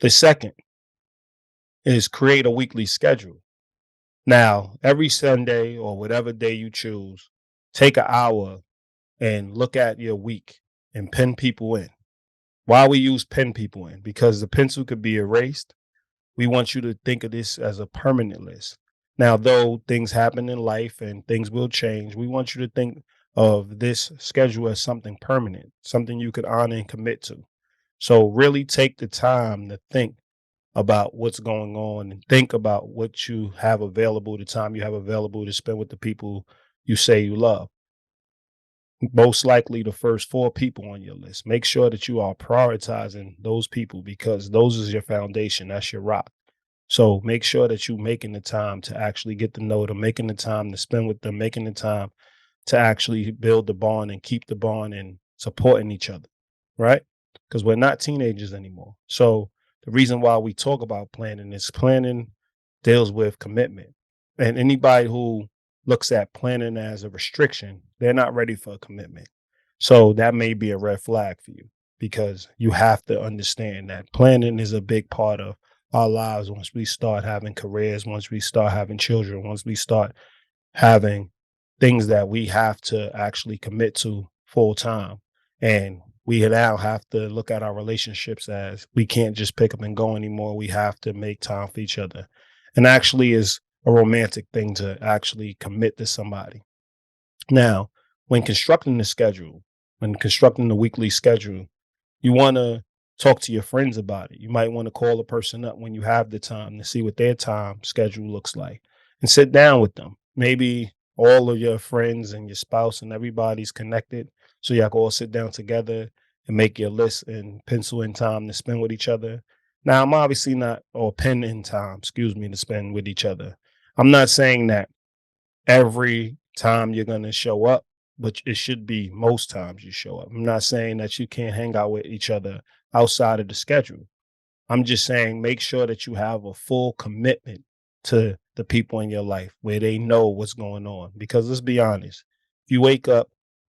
The second is create a weekly schedule. Now, every Sunday or whatever day you choose, take an hour and look at your week and pin people in. Why we use pen people in? Because the pencil could be erased. We want you to think of this as a permanent list. Now, though things happen in life and things will change, we want you to think of this schedule as something permanent, something you could honor and commit to. So, really take the time to think about what's going on and think about what you have available, the time you have available to spend with the people you say you love. Most likely the first four people on your list. Make sure that you are prioritizing those people because those is your foundation. That's your rock. So make sure that you're making the time to actually get to know them, making the time to spend with them, making the time to actually build the bond and keep the bond and supporting each other, right? Because we're not teenagers anymore. So the reason why we talk about planning is planning deals with commitment. And anybody who looks at planning as a restriction, they're not ready for a commitment. So that may be a red flag for you because you have to understand that planning is a big part of our lives once we start having careers, once we start having children, once we start having things that we have to actually commit to full time. And we now have to look at our relationships as we can't just pick up and go anymore. We have to make time for each other. And actually is a romantic thing to actually commit to somebody. Now, when constructing the schedule, when constructing the weekly schedule, you want to talk to your friends about it. You might want to call a person up when you have the time to see what their time schedule looks like and sit down with them. Maybe all of your friends and your spouse and everybody's connected. So y'all can all sit down together and make your list and pencil in time to spend with each other. Now, I'm obviously not, or pen in time, excuse me, to spend with each other. I'm not saying that every time you're going to show up, but it should be most times you show up. I'm not saying that you can't hang out with each other outside of the schedule. I'm just saying make sure that you have a full commitment to the people in your life where they know what's going on. Because let's be honest, if you wake up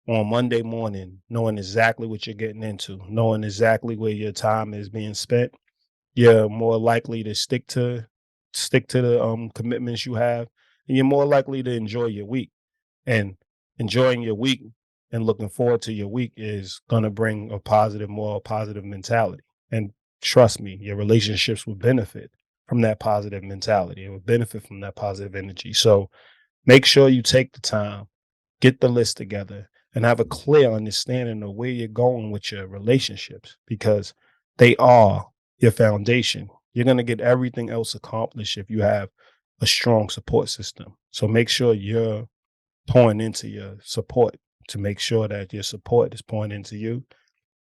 on Monday morning knowing exactly what you're getting into, knowing exactly where your time is being spent, you're more likely to stick to the commitments you have, and you're more likely to enjoy your week. And enjoying your week and looking forward to your week is going to bring a positive, more positive mentality. And trust me, your relationships will benefit from that positive mentality. It will benefit from that positive energy. So make sure you take the time, get the list together, and have a clear understanding of where you're going with your relationships because they are your foundation. You're going to get everything else accomplished if you have a strong support system. So make sure you're pouring into your support to make sure that your support is pouring into you.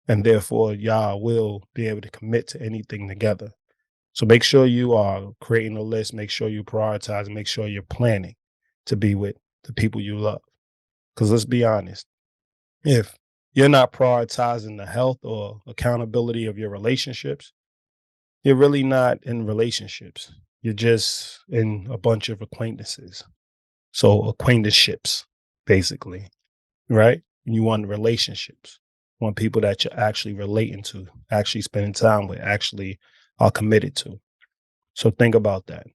And therefore, y'all will be able to commit to anything together. So make sure you are creating a list, make sure you prioritize, make sure you're planning to be with the people you love. Because let's be honest, if you're not prioritizing the health or accountability of your relationships, you're really not in relationships. You're just in a bunch of acquaintances. So acquaintanceships, basically, right? You want relationships, you want people that you're actually relating to, actually spending time with, actually are committed to. So think about that.